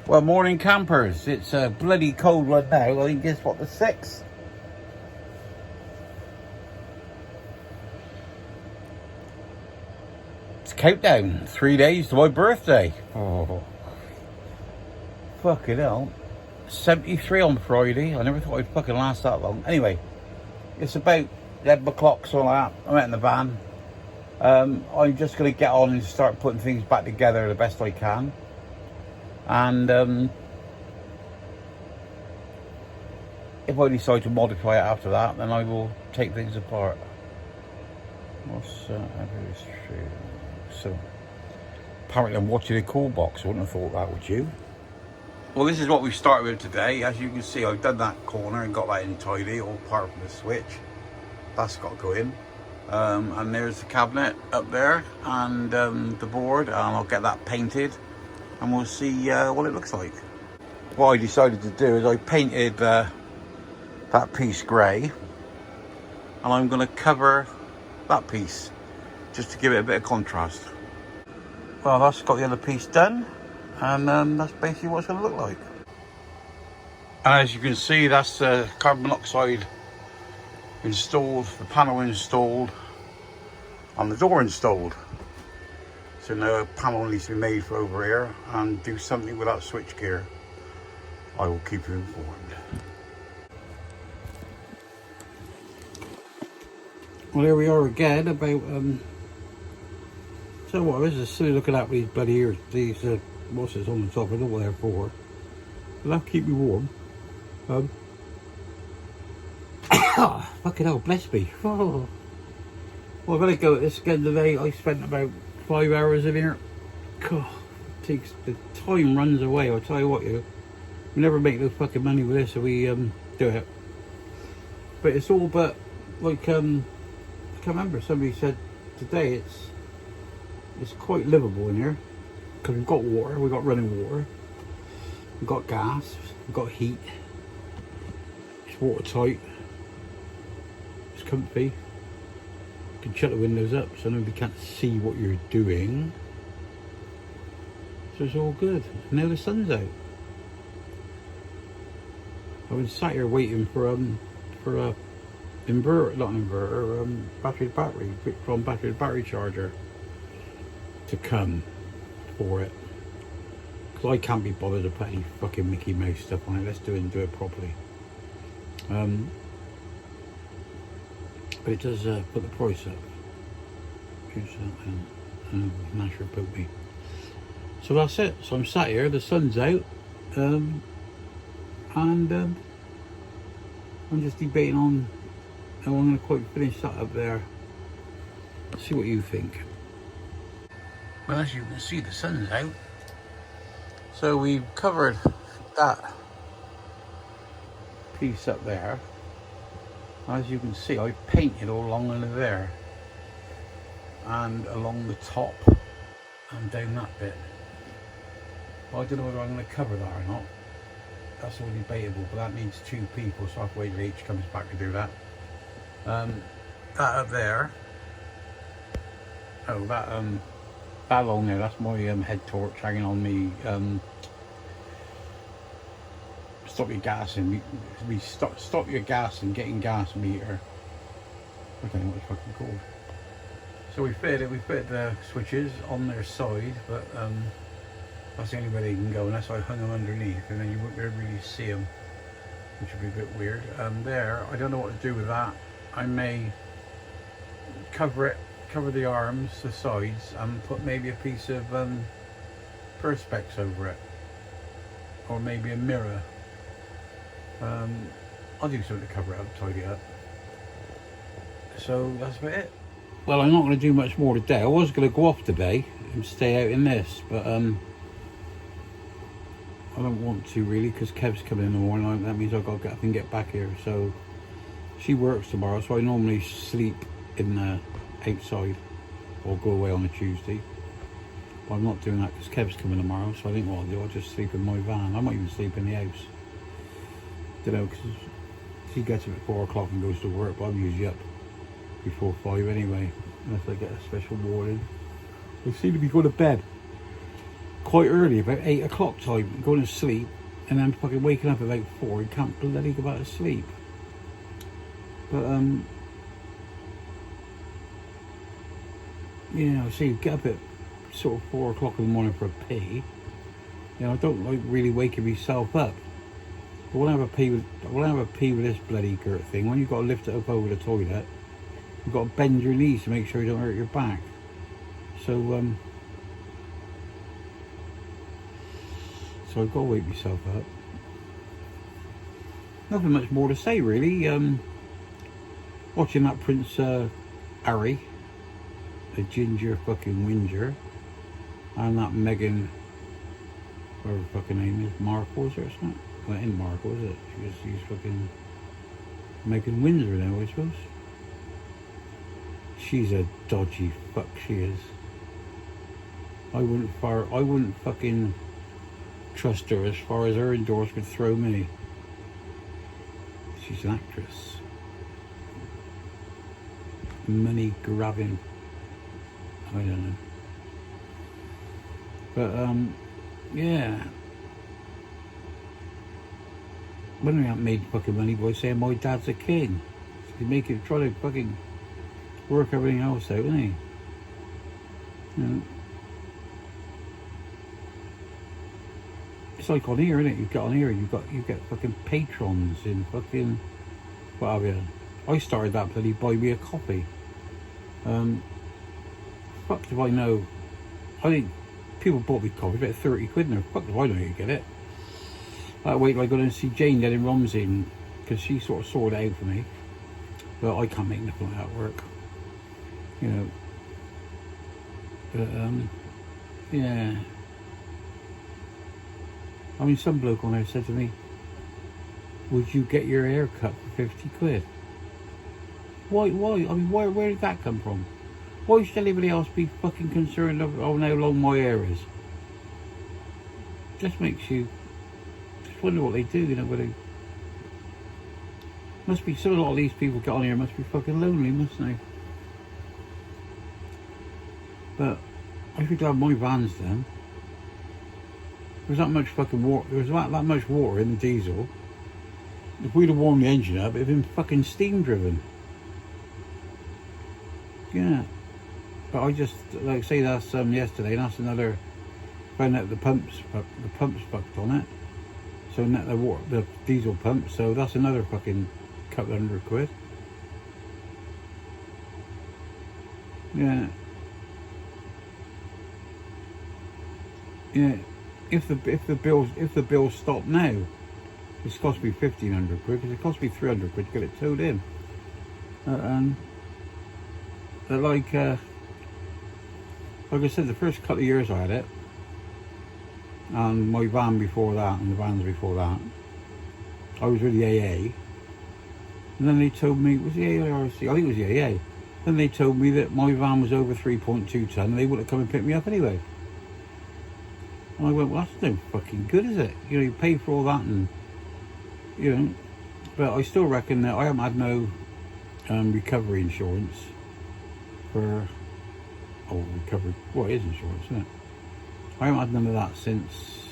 Well, morning campers. It's a bloody cold one now. I think it's what, the 6th? It's countdown. 3 days to my birthday. Oh, fucking hell. 73 on Friday. I never thought I'd fucking last that long. Anyway, it's about 11 o'clock, so like that. I'm out in the van. I'm just going to get on and start putting things back together the best I can. And if I decide to modify it after that, then I will take things apart. What's so apparently I'm watching a call box. I wouldn't have thought that, would you? Well, this is what we've started with today. As you can see, I've done that corner and got that in tidy, all apart from the switch. That's got to go in. And there's the cabinet up there, and the board, and I'll get that painted, and we'll see what it looks like. What I decided to do is I painted that piece grey, and I'm going to cover that piece just to give it a bit of contrast. Well, that's got the other piece done, and that's basically what it's going to look like. And as you can see, that's the carbon monoxide installed, the panel installed, and the door installed. So now a panel needs to be made for over here and do something with that switch gear. I will keep you informed. Well, here we are again about so what this is silly looking at these bloody ears, these what's this on the top, I don't know what they're for. They'll have to keep me warm. Fucking hell, bless me. Oh. Well, I'm gonna go at this again today. I spent about 5 hours in here. God, takes the time runs away. I'll tell you what, we never make no fucking money with this, so we do it. But it's all but like I can't remember. Somebody said today it's quite livable in here because we've got water, we've got running water, we've got gas, we've got heat. It's watertight. It's comfy. You can shut the windows up so nobody can't see what you're doing. So it's all good. Now the sun's out. I've been sat here waiting for a inverter, not an inverter, battery charger to come for it. Because I can't be bothered to put any fucking Mickey Mouse stuff on it. Let's do it properly. But it does put the price up. And Nasher put me. So that's it. So I'm sat here, the sun's out, and I'm just debating on how I'm going to quite finish that up there. See what you think. Well, as you can see, the sun's out. So we've covered that piece up there. As you can see, I painted all along under there and along the top and down that bit. Well, I don't know whether I'm going to cover that or not. That's all debatable, but that needs 2 people, so I have to wait till each comes back to do that. That up there. Oh, that along there, that's my head torch hanging on me. Stop your gas and stop your gas and getting gas meter. I don't know what it's fucking called. So we fitted the switches on their side, but that's the only way they can go unless I hung them underneath, and then you wouldn't really see them, which would be a bit weird. There, I don't know what to do with that. I may cover the arms, the sides, and put maybe a piece of perspex over it, or maybe a mirror. I'll do something to cover it up, tidy it up. So that's about it. Well, I'm not going to do much more today. I was going to go off today and stay out in this, but I don't want to really, because Kev's coming in the morning. That means I've got to get up and get back here. So she works tomorrow, so I normally sleep in the outside or go away on a Tuesday. But I'm not doing that because Kev's coming tomorrow, so I think what I'll do, I'll just sleep in my van. I might even sleep in the house. Don't know, because she gets up at 4 o'clock and goes to work, but I'm usually up before 5 anyway, unless I get a special warning. I seem to be going to bed. quite early, about 8 o'clock time, going to sleep, and then fucking waking up at about 4 and can't bloody go back to sleep. But yeah, so you get up at sort of 4 o'clock in the morning for a pee. You know, I don't like really waking myself up. But when I have a pee with this bloody girt thing, when you've got to lift it up over the toilet, you've got to bend your knees to make sure you don't hurt your back. So so I've got to wake myself up. Nothing much more to say really. Watching that Prince Harry, the ginger fucking whinger, and that Meghan, whatever her fucking name is, Markle, is it or something? Well, it ain't Markle, is it? She's fucking Meghan Windsor now, I suppose. She's a dodgy fuck, she is. I wouldn't fucking trust her as far as her indoors could throw me. She's an actress. Money grabbing. I don't know. But yeah. When we haven't made fucking money by saying my dad's a king. So you try to fucking work everything else out, isn't he? You know. It's like on here, isn't it? You get on here, you get fucking patrons in fucking what have you. I started that bloody buy me a coffee. Fuck do I know? I think people bought me coffee about 30 quid now. Fuck do I know you get it? I wait till I go and see Jane down in Romsey because she sort of sorted it out for me. But I can't make nothing like that work. You know. But yeah. I mean, some bloke on there said to me, would you get your hair cut for 50 quid? Why? I mean, where did that come from? Why should anybody else be fucking concerned of how long my hair is? Just makes you just wonder what they do, you know, whether must be, so a lot of these people get on here must be fucking lonely, mustn't they? But I should have my vans done. There's that much fucking water. There's that much water in the diesel. If we'd have warmed the engine up, it'd been fucking steam driven. Yeah. But I just like say that's yesterday, and that's another. Found out the pumps fucked on it. So net the diesel pump. So that's another fucking couple hundred quid. Yeah. Yeah. If the bills stop now, it's cost me 1,500 quid because it cost me 300 quid to get it towed in. Like I said, the first couple of years I had it, and my van before that, and the vans before that, I was with the AA, and then they told me, was the AA or RC? I think it was the AA. Then they told me that my van was over 3.2 ton, and they wouldn't come and pick me up anyway. And I went, well, that's no fucking good, is it? You know, you pay for all that, and you know. But I still reckon that I haven't had no recovery insurance for recovery. Well, it is insurance, isn't it? I haven't had none of that since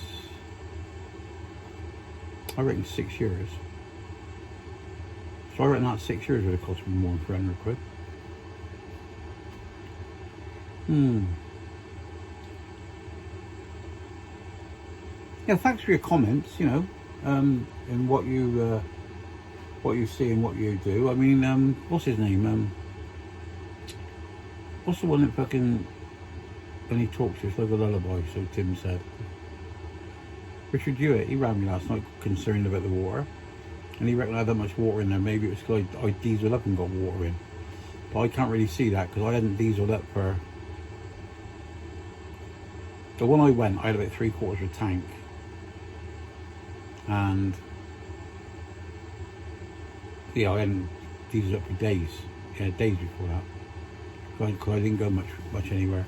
I reckon 6 years. So I reckon that 6 years would have cost me more than 300 quid. Yeah, thanks for your comments, you know, and what you see and what you do. I mean, what's his name? What's the one that fucking, when he talks, it's like a lullaby, so Tim said. Richard Hewitt, he rang me last night concerned about the water. And he reckoned I had that much water in there. Maybe it was because I dieseled up and got water in. But I can't really see that because I hadn't dieseled up for... So when I went, I had about 3/4 of a tank. And yeah, I hadn't dieseled up for days. Yeah, days before that. Because I didn't go much anywhere.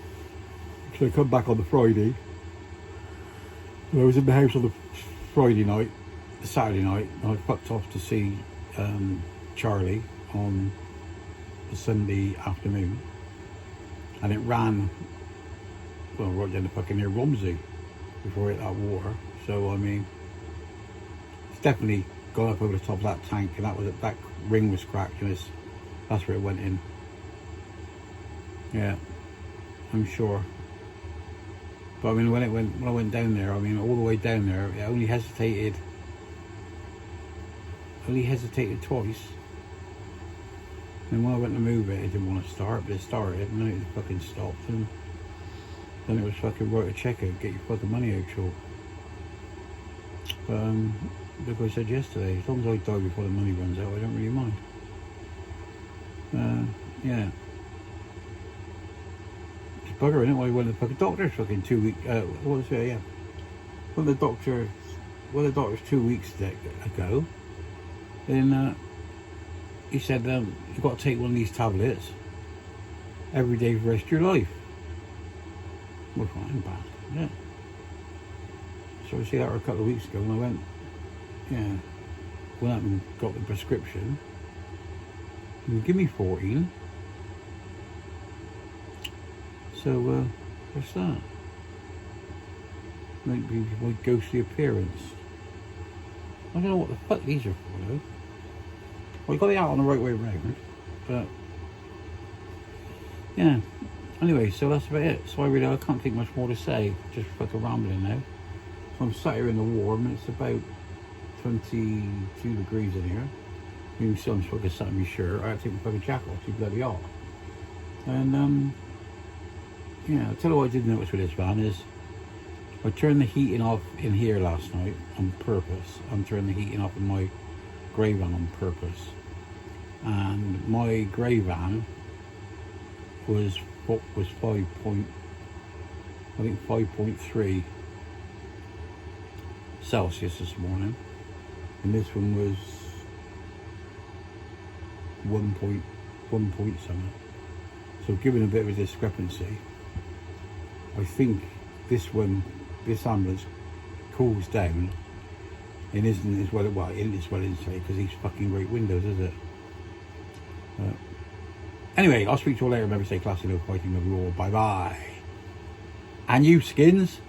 So I come back on the Friday. I was in the house on the Friday night, the Saturday night, and I fucked off to see Charlie on the Sunday afternoon. And it ran, well, right down the fucking near Romsey. before it hit that water. So I mean, it's definitely gone up over the top of that tank, and that ring was cracked, and that's where it went in. Yeah, I'm sure. But I mean, when I went down there, I mean, all the way down there, it only hesitated twice. And when I went to move it, it didn't want to start, but it started, and then it fucking stopped, and then it was fucking wrote a check out, get your fucking money out, short. But like I said yesterday, as long as I die before the money runs out, I don't really mind. Yeah. It's bugger, isn't it? Why went to the fucking doctor's fucking 2 weeks, what was it, yeah. When the doctor's 2 weeks ago, then he said, you've got to take one of these tablets every day for the rest of your life. Well, fine, bad, yeah. So I see that a couple of weeks ago, and I went, went up and got the prescription. And give me 14. So, what's that? Maybe my ghostly appearance. I don't know what the fuck these are for, though. Well, I got it out on the right way round, but yeah. Anyway, so that's about it. So I can't think much more to say. Just fucking rambling now. So I'm sat here in the warm, and it's about 22 degrees in here. You can see I'm fucking sat in my shirt. I had to take my fucking jacket off, too bloody hot. And yeah, I'll tell you what I did notice with this van is I turned the heating off in here last night on purpose. I'm turning the heating off in my grey van on purpose. And my grey van was 5.3 Celsius this morning, and this one was 1 point something. So given a bit of a discrepancy, I think this ambulance cools down and isn't as well insulated because these fucking great windows, is it? Anyway, I'll speak to you all later. Remember, stay classy, no fighting, no war. Bye bye. And you, skins.